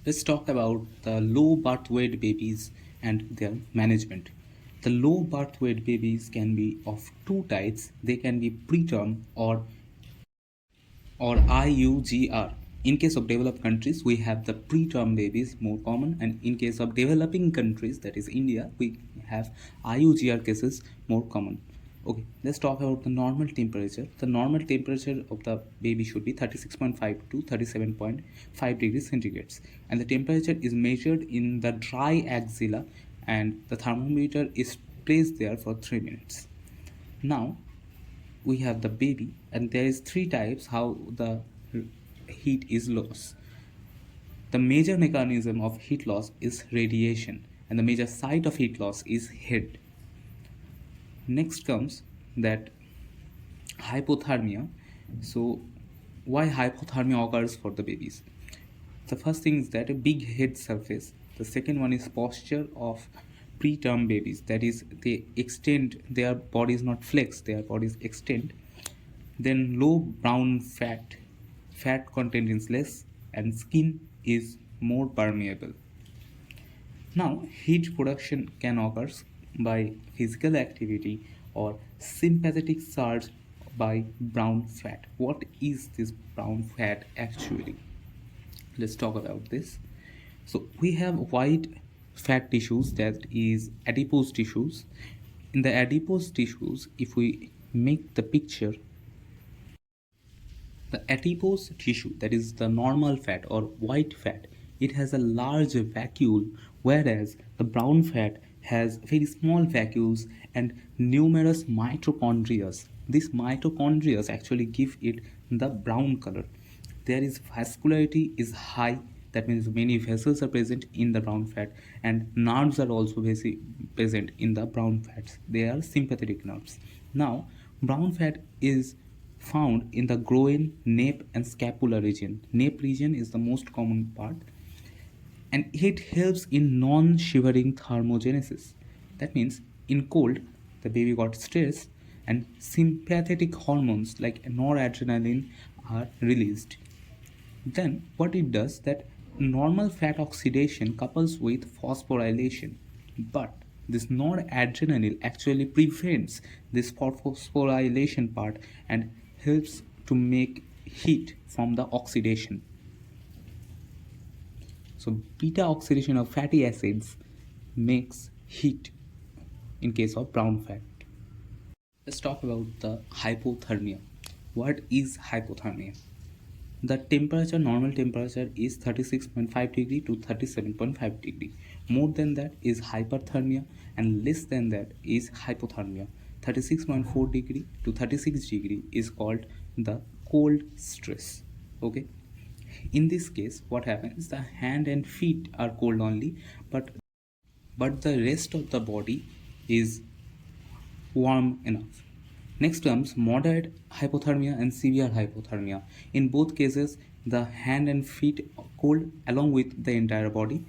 Let's talk about the low birth weight babies and their management. The low birth weight babies can be of two types. They can be preterm or IUGR. In case of developed countries, we have the preterm babies more common, and in case of developing countries, that is India, we have IUGR cases more common. Okay, let's talk about the normal temperature. The normal temperature of the baby should be 36.5 to 37.5 degrees centigrade, and the temperature is measured in the dry axilla, and the thermometer is placed there for 3 minutes. Now we have the baby, and there is three types how the heat is lost. The major mechanism of heat loss is radiation, and the major site of heat loss is head. Next comes that hypothermia. So why hypothermia occurs for the babies? The first thing is that a big head surface. The second one is posture of preterm babies, that is they extend, their body is not flexed, their bodies extend. Then low brown fat content is less, and skin is more permeable. Now heat production can occur by physical activity or sympathetic surge by brown fat. What is this brown fat actually? Let's talk about this. So we have white fat tissues, that is adipose tissues. In the adipose tissues, if we make the picture, the adipose tissue, that is the normal fat or white fat, it has a large vacuole, whereas the brown fat has very small vacuoles and numerous mitochondria. These mitochondria actually give it the brown color. There is vascularity is high, that means many vessels are present in the brown fat, and nerves are also very present in the brown fats. They are sympathetic nerves. Now brown fat is found in the groin, nape and scapula region. Nape region is the most common part, and it helps in non-shivering thermogenesis. That means in cold the baby got stressed and sympathetic hormones like noradrenaline are released. Then what it does, that normal fat oxidation couples with phosphorylation, but this noradrenaline actually prevents this phosphorylation part and helps to make heat from the oxidation. So beta oxidation of fatty acids makes heat in case of brown fat. Let's talk about the hypothermia. What is hypothermia? The temperature, normal temperature is 36.5 degree to 37.5 degree. More than that is hyperthermia, and less than that is hypothermia. 36.4 degree to 36 degree is called the cold stress. Okay, in this case what happens, the hand and feet are cold only, but the rest of the body is warm enough. Next comes moderate hypothermia and severe hypothermia. In both cases, the hand and feet are cold along with the entire body.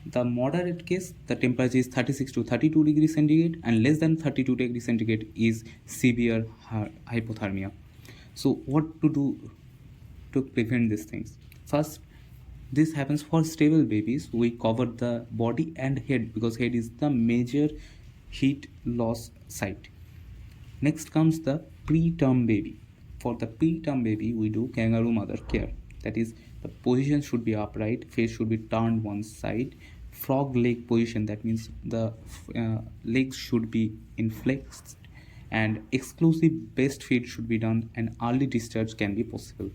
The moderate case, the temperature is 36 to 32 degrees centigrade, and less than 32 degrees centigrade is severe hypothermia. So what to do to prevent these things? First, this happens for stable babies. We cover the body and head because head is the major heat loss site. Next comes the preterm baby. For the preterm baby, we do kangaroo mother care. That is, the position should be upright, face should be turned one side, frog leg position, that means the legs should be inflexed, and exclusive breastfeed should be done, and early discharge can be possible.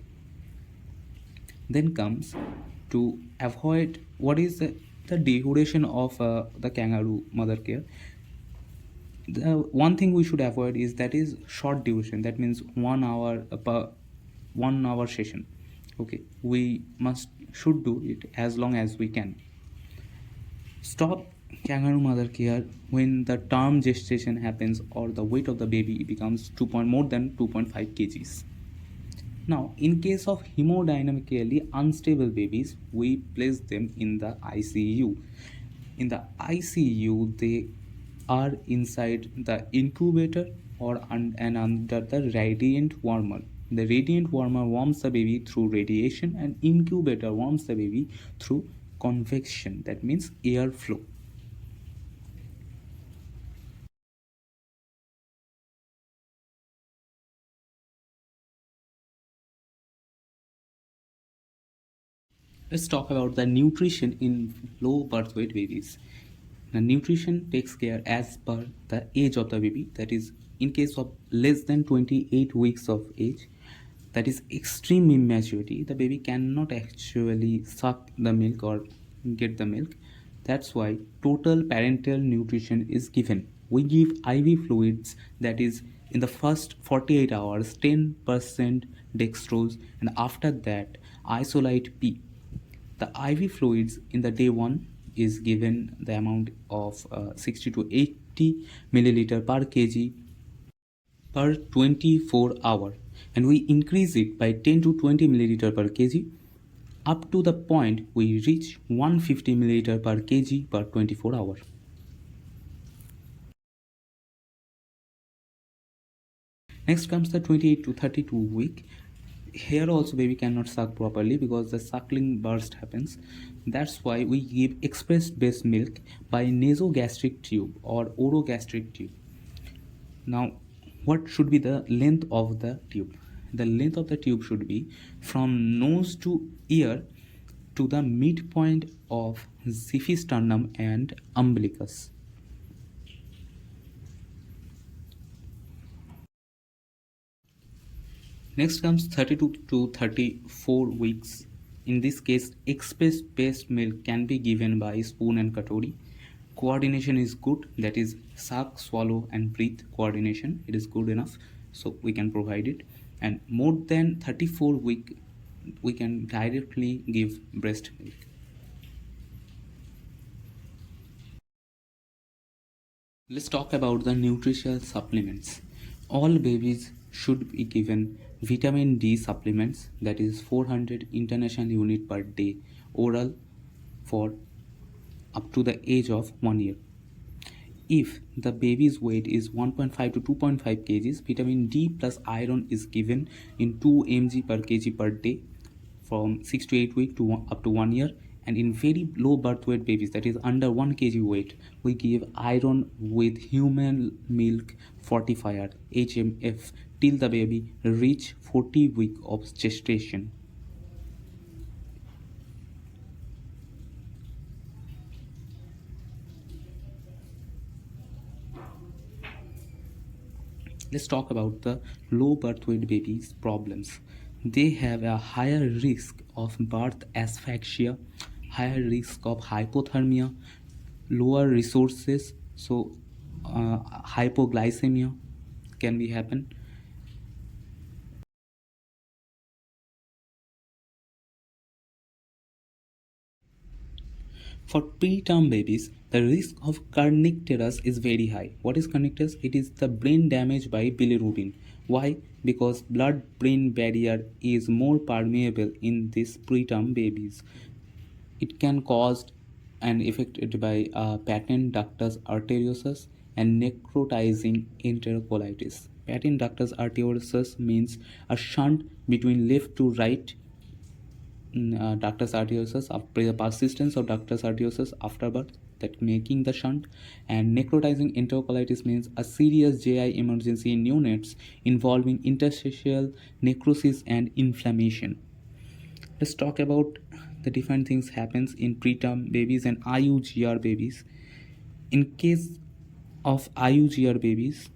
Then comes to avoid, what is the duration of the kangaroo mother care. The one thing we should avoid is that is short duration, that means 1 hour per 1 hour session. Okay, we should do it as long as we can. Stop kangaroo mother care when the term gestation happens or the weight of the baby becomes more than 2.5 kgs. Now in case of hemodynamically unstable babies, we place them in the ICU. In the ICU, they are inside the incubator or and under the radiant warmer. The radiant warmer warms the baby through radiation, and incubator warms the baby through convection, that means airflow. Let's talk about the nutrition in low birth weight babies. The nutrition takes care as per the age of the baby, that is, in case of less than 28 weeks of age, that is extreme immaturity, the baby cannot actually suck the milk or get the milk. That's why total parental nutrition is given. We give IV fluids, that is, in the first 48 hours 10% dextrose, and after that isolate P. The IV fluids in the day 1 is given the amount of 60 to 80 milliliter per kg per 24 hour, and we increase it by 10 to 20 milliliter per kg up to the point we reach 150 milliliter per kg per 24 hour. Next comes the 28 to 32 week. Here also baby cannot suck properly because the suckling burst happens. That's why we give express based milk by nasogastric tube or orogastric tube. Now, what should be the length of the tube? The length of the tube should be from nose to ear to the midpoint of xiphisternum and umbilicus. Next comes 32 to 34 weeks. In this case, express based milk can be given by spoon and katori. Coordination is good, that is suck, swallow and breathe coordination. It is good enough, so we can provide it. And more than 34 week, we can directly give breast milk. Let's talk about the nutritional supplements. All babies should be given vitamin D supplements, that is 400 international unit per day oral for up to the age of 1 year. If the baby's weight is 1.5 to 2.5 kgs, vitamin D plus iron is given in 2 mg per kg per day from 6 to 8 weeks to up to 1 year. And in very low birth weight babies, that is under 1 kg weight, we give iron with human milk fortifier HMF till the baby reach 40 weeks of gestation. Let's talk about the low birth weight babies problems. They have a higher risk of birth asphyxia, higher risk of hypothermia, lower resources, so hypoglycemia can be happen. For preterm babies, the risk of kernicterus is very high. What is kernicterus? It is the brain damage by bilirubin. Why? Because blood-brain barrier is more permeable in these preterm babies. It can cause and affected by patent ductus arteriosus and necrotizing enterocolitis. Patent ductus arteriosus means a shunt between left to right ductus arteriosus, after the persistence of ductus arteriosus after birth, that making the shunt. And necrotizing enterocolitis means a serious GI emergency in neonates involving interstitial necrosis and inflammation. Let's talk about the different things happens in preterm babies and IUGR babies. In case of IUGR babies,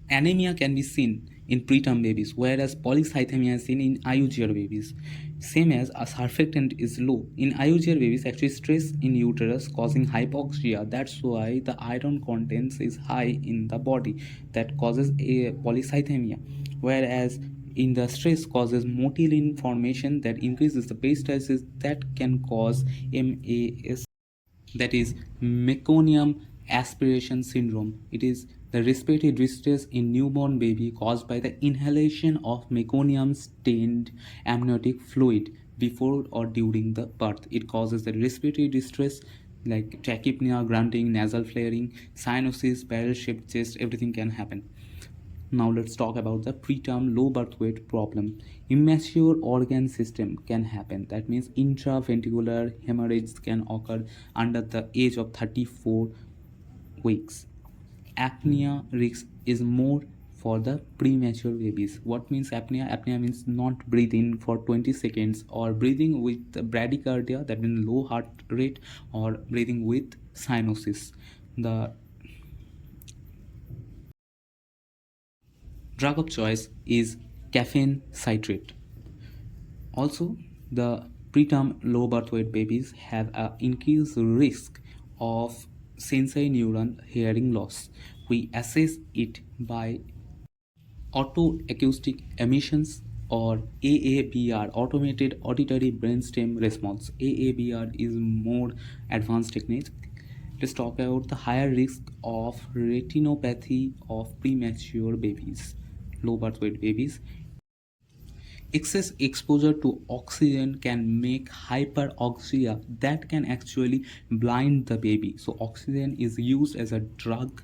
anemia can be seen in preterm babies, whereas polycythemia is seen in IUGR babies. Same as a surfactant is low. In IUGR babies, actually stress in uterus causing hypoxia. That's why the iron contents is high in the body. That causes a polycythemia. Whereas in the stress causes motilin formation that increases the peristalsis that can cause MAS, that is meconium aspiration syndrome. It is the respiratory distress in newborn baby caused by the inhalation of meconium stained amniotic fluid before or during the birth. It causes the respiratory distress like tachypnea, grunting, nasal flaring, cyanosis, barrel shaped chest, everything can happen. Now let's talk about the preterm low birth weight problem. Immature organ system can happen. That means intraventricular hemorrhage can occur under the age of 34 weeks. Apnea risk is more for the premature babies. What means apnea? Apnea means not breathing for 20 seconds or breathing with bradycardia, that means low heart rate, or breathing with cyanosis. The drug of choice is caffeine citrate. Also, the preterm low birth weight babies have an increased risk of sensory neuron hearing loss. We assess it by autoacoustic emissions or AABR, automated auditory brainstem response. AABR is more advanced technique. Let's talk about the higher risk of retinopathy of premature babies, low birth weight babies. Excess exposure to oxygen can make hyperoxia that can actually blind the baby. So oxygen is used as a drug.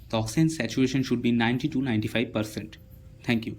The oxygen saturation should be 90 to 95%. Thank you.